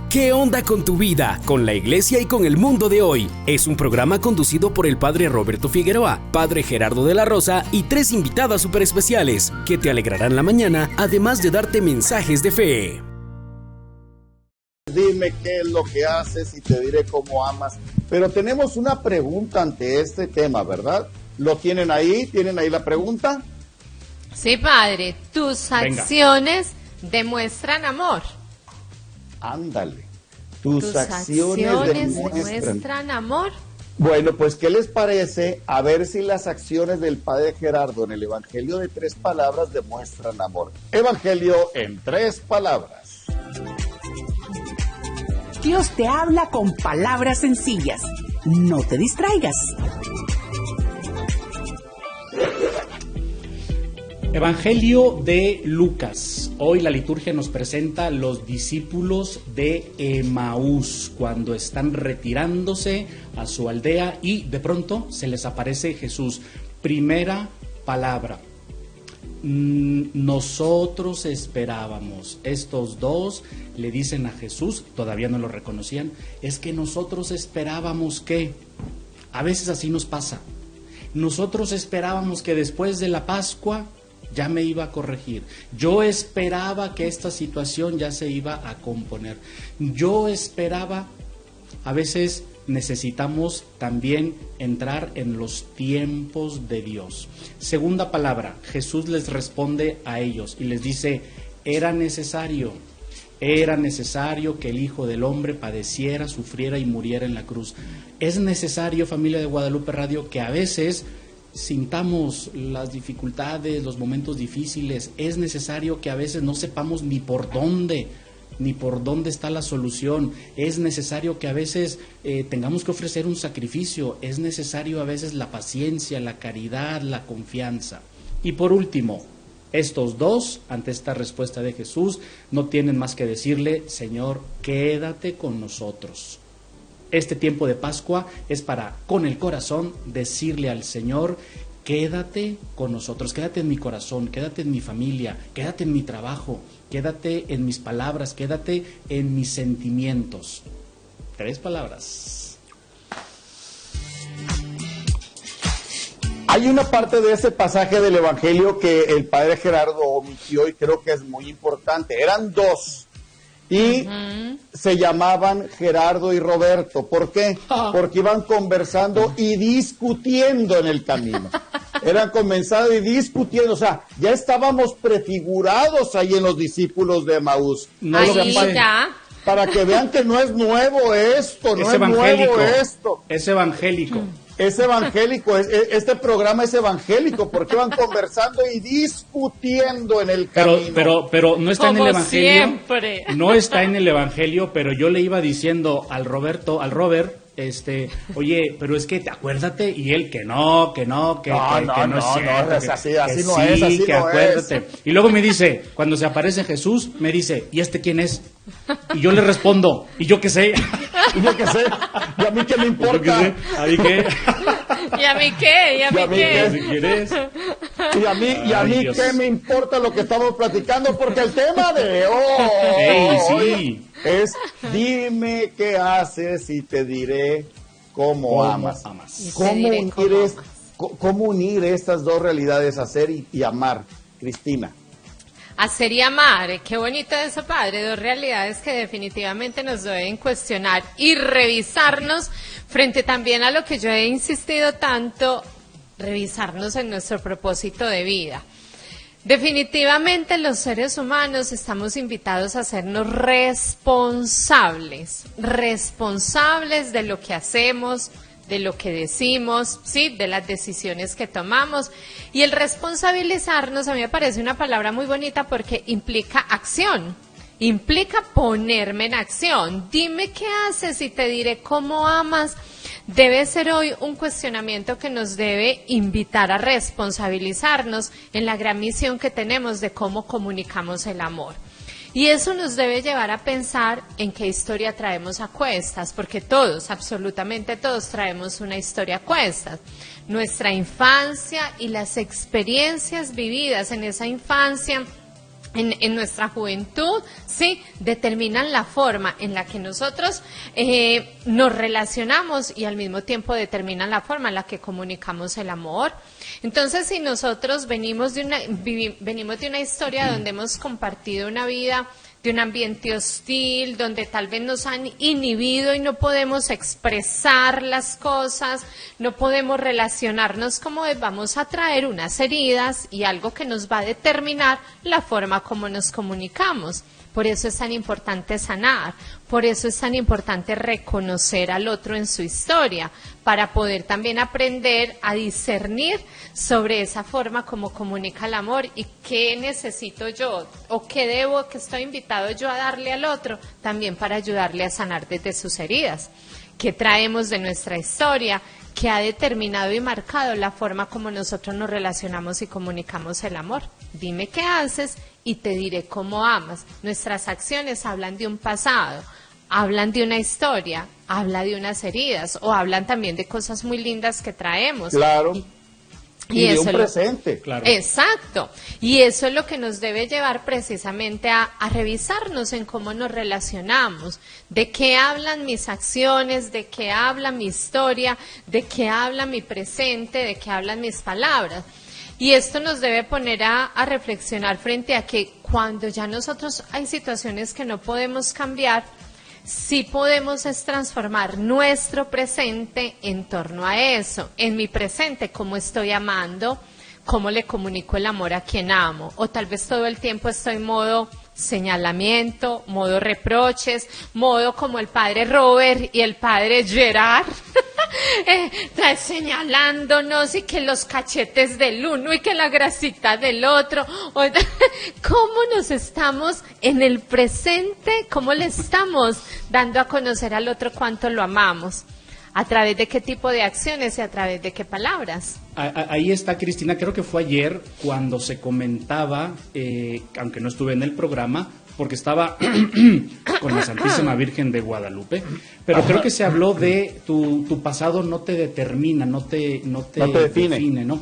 ¿Qué onda con tu vida, con la iglesia y con el mundo de hoy? Es un programa conducido por el padre Roberto Figueroa, padre Gerardo de la Rosa y 3 invitadas súper especiales que te alegrarán la mañana, además de darte mensajes de fe. Dime qué es lo que haces y te diré cómo amas. Pero tenemos una pregunta ante este tema, ¿verdad? ¿Lo tienen ahí? ¿Tienen ahí la pregunta? Sí, padre. Tus acciones demuestran amor. Ándale. Tus acciones demuestran amor. Bueno, pues, ¿qué les parece? A ver si las acciones del padre Gerardo en el Evangelio de 3 palabras demuestran amor. Evangelio en 3 palabras. Dios te habla con palabras sencillas. No te distraigas. Evangelio de Lucas. Hoy la liturgia nos presenta los discípulos de Emaús cuando están retirándose a su aldea y de pronto se les aparece Jesús. Primera palabra. Nosotros esperábamos. Estos dos le dicen a Jesús, todavía no lo reconocían, es que nosotros esperábamos que, a veces así nos pasa, nosotros esperábamos que después de la Pascua ya me iba a corregir, yo esperaba que esta situación ya se iba a componer, yo esperaba. A veces necesitamos también entrar en los tiempos de Dios. Segunda palabra, Jesús les responde a ellos y les dice, era necesario que el Hijo del Hombre padeciera, sufriera y muriera en la cruz. Es necesario, familia de Guadalupe Radio, que a veces sintamos las dificultades, los momentos difíciles. Es necesario que a veces no sepamos ni por dónde está la solución. Es necesario que a veces tengamos que ofrecer un sacrificio. Es necesario a veces la paciencia, la caridad, la confianza. Y por último, estos dos, ante esta respuesta de Jesús, no tienen más que decirle, Señor, quédate con nosotros. Este tiempo de Pascua es para, con el corazón, decirle al Señor, quédate con nosotros, quédate en mi corazón, quédate en mi familia, quédate en mi trabajo, quédate en mis palabras, quédate en mis sentimientos. 3 palabras. Hay una parte de ese pasaje del Evangelio que el padre Gerardo omitió y creo que es muy importante. Eran 2 y se llamaban Gerardo y Roberto. ¿Por qué? Porque iban conversando y discutiendo en el camino. Eran conversando y discutiendo, o sea, ya estábamos prefigurados ahí en los discípulos de Emaús. No ahí ya. Para que vean que no es nuevo esto, no es nuevo esto. Es evangélico. Es evangélico, este programa es evangélico, porque van conversando y discutiendo en el camino. Pero no está como en el Evangelio. Siempre. No está en el Evangelio, pero yo le iba diciendo al Robert, oye, pero es que acuérdate, y él que no es cierto, no es así, así que no sí, es, así que no acuérdate. es. Y luego me dice, cuando se aparece Jesús, me dice, ¿y este quién es? Y yo le respondo, ¿y yo qué sé? Y yo qué sé, y a mí qué me importa. ¿A mí qué? ¿Y a mí qué? ¿Y a mí qué? ¿Quién es? Y a mí Dios. qué me importa lo que estamos platicando, porque el tema de hoy Sí. es dime qué haces y te diré cómo amas. ¿Cómo unir estas 2 realidades, hacer y amar? Cristina. Hacer y amar, qué bonito eso, padre, 2 realidades que definitivamente nos deben cuestionar y revisarnos frente también a lo que yo he insistido tanto, revisarnos en nuestro propósito de vida. Definitivamente los seres humanos estamos invitados a hacernos responsables de lo que hacemos, de lo que decimos, sí, de las decisiones que tomamos. Y el responsabilizarnos a mí me parece una palabra muy bonita porque implica acción, implica ponerme en acción. Dime qué haces y te diré cómo amas. Debe ser hoy un cuestionamiento que nos debe invitar a responsabilizarnos en la gran misión que tenemos de cómo comunicamos el amor. Y eso nos debe llevar a pensar en qué historia traemos a cuestas, porque todos, absolutamente todos, traemos una historia a cuestas. Nuestra infancia y las experiencias vividas en esa infancia en nuestra juventud, sí, determinan la forma en la que nosotros nos relacionamos y al mismo tiempo determinan la forma en la que comunicamos el amor. Entonces, si nosotros venimos de una historia donde hemos compartido una vida de un ambiente hostil, donde tal vez nos han inhibido y no podemos expresar las cosas, no podemos relacionarnos como vamos a traer unas heridas y algo que nos va a determinar la forma como nos comunicamos. Por eso es tan importante sanar, por eso es tan importante reconocer al otro en su historia, para poder también aprender a discernir sobre esa forma como comunica el amor y qué necesito yo o qué estoy invitado yo a darle al otro, también para ayudarle a sanar desde sus heridas. ¿Qué traemos de nuestra historia? Que ha determinado y marcado la forma como nosotros nos relacionamos y comunicamos el amor. Dime qué haces y te diré cómo amas. Nuestras acciones hablan de un pasado, hablan de una historia, hablan de unas heridas o hablan también de cosas muy lindas que traemos. Claro. Y de un presente. Claro. Exacto. Y eso es lo que nos debe llevar precisamente a revisarnos en cómo nos relacionamos, de qué hablan mis acciones, de qué habla mi historia, de qué habla mi presente, de qué hablan mis palabras. Y esto nos debe poner a reflexionar frente a que cuando ya nosotros hay situaciones que no podemos cambiar, sí podemos es transformar nuestro presente en torno a eso. En mi presente, cómo estoy amando, cómo le comunico el amor a quien amo. O tal vez todo el tiempo estoy en modo señalamiento, modo reproches, modo como el padre Robert y el padre Gerard, señalándonos y que los cachetes del uno y que la grasita del otro. ¿Cómo nos estamos en el presente? ¿Cómo le estamos dando a conocer al otro cuánto lo amamos? ¿A través de qué tipo de acciones y a través de qué palabras? Ahí está, Cristina, creo que fue ayer cuando se comentaba, aunque no estuve en el programa, porque estaba con la Santísima Virgen de Guadalupe, pero creo que se habló de tu pasado no te determina, no te define, ¿no?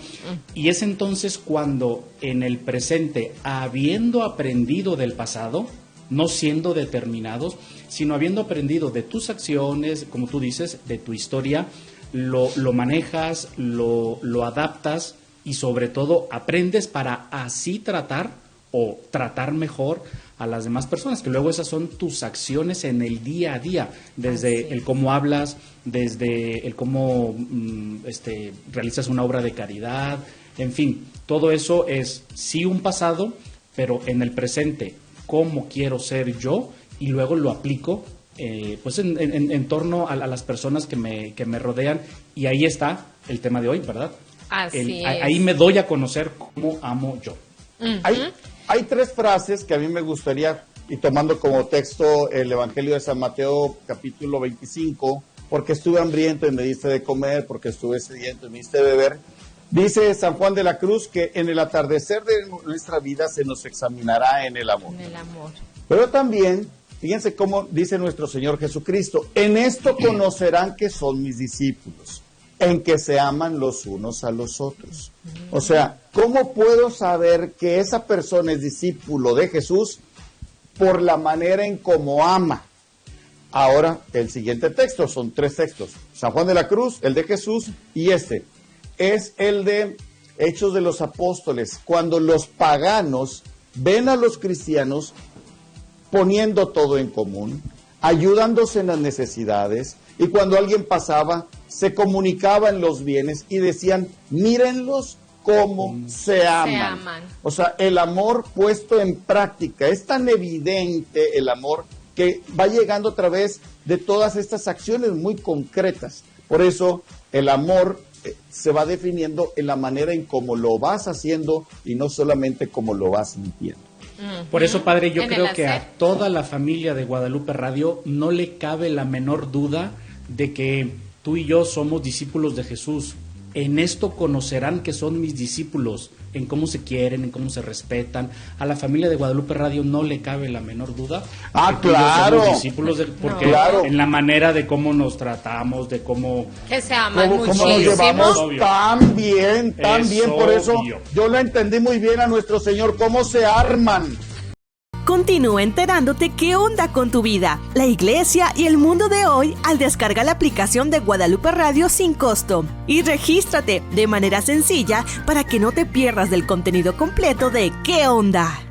Y es entonces cuando en el presente, habiendo aprendido del pasado, no siendo determinados, sino habiendo aprendido de tus acciones, como tú dices, de tu historia, lo manejas, lo adaptas y sobre todo aprendes para así tratar o tratar mejor a las demás personas, que luego esas son tus acciones en el día a día, desde el cómo hablas, desde el cómo realizas una obra de caridad, en fin, todo eso es sí un pasado, pero en el presente, cómo quiero ser yo, y luego lo aplico pues en torno a las personas que me rodean, y ahí está el tema de hoy, ¿verdad? Así es. Ahí me doy a conocer cómo amo yo. Hay tres frases que a mí me gustaría, y tomando como texto el Evangelio de San Mateo, capítulo 25, porque estuve hambriento y me diste de comer, porque estuve sediento y me diste de beber. Dice San Juan de la Cruz que en el atardecer de nuestra vida se nos examinará en el amor. En el amor. Pero también, fíjense cómo dice nuestro Señor Jesucristo, en esto conocerán que son mis discípulos, en que se aman los unos a los otros. O sea, ¿cómo puedo saber que esa persona es discípulo de Jesús? Por la manera en cómo ama. Ahora, el siguiente texto, son tres textos. San Juan de la Cruz, el de Jesús, y este es el de Hechos de los Apóstoles, cuando los paganos ven a los cristianos poniendo todo en común, ayudándose en las necesidades, y cuando alguien pasaba, se comunicaban los bienes y decían, mírenlos cómo se aman. O sea, el amor puesto en práctica, es tan evidente el amor que va llegando a través de todas estas acciones muy concretas. Por eso el amor se va definiendo en la manera en cómo lo vas haciendo y no solamente cómo lo vas sintiendo. Por eso, Padre, yo creo que a toda la familia de Guadalupe Radio no le cabe la menor duda de que tú y yo somos discípulos de Jesús. En esto conocerán que son mis discípulos, en cómo se quieren, en cómo se respetan. A la familia de Guadalupe Radio no le cabe la menor duda. Claro. Somos discípulos porque en la manera de cómo nos tratamos, de cómo... Que se aman muchísimo. Cómo nos llevamos tan bien, por eso obvio. yo le entendí muy bien a nuestro Señor, cómo se arman. Continúa enterándote qué onda con tu vida, la iglesia y el mundo de hoy al descargar la aplicación de Guadalupe Radio sin costo. Y regístrate de manera sencilla para que no te pierdas del contenido completo de ¿Qué onda?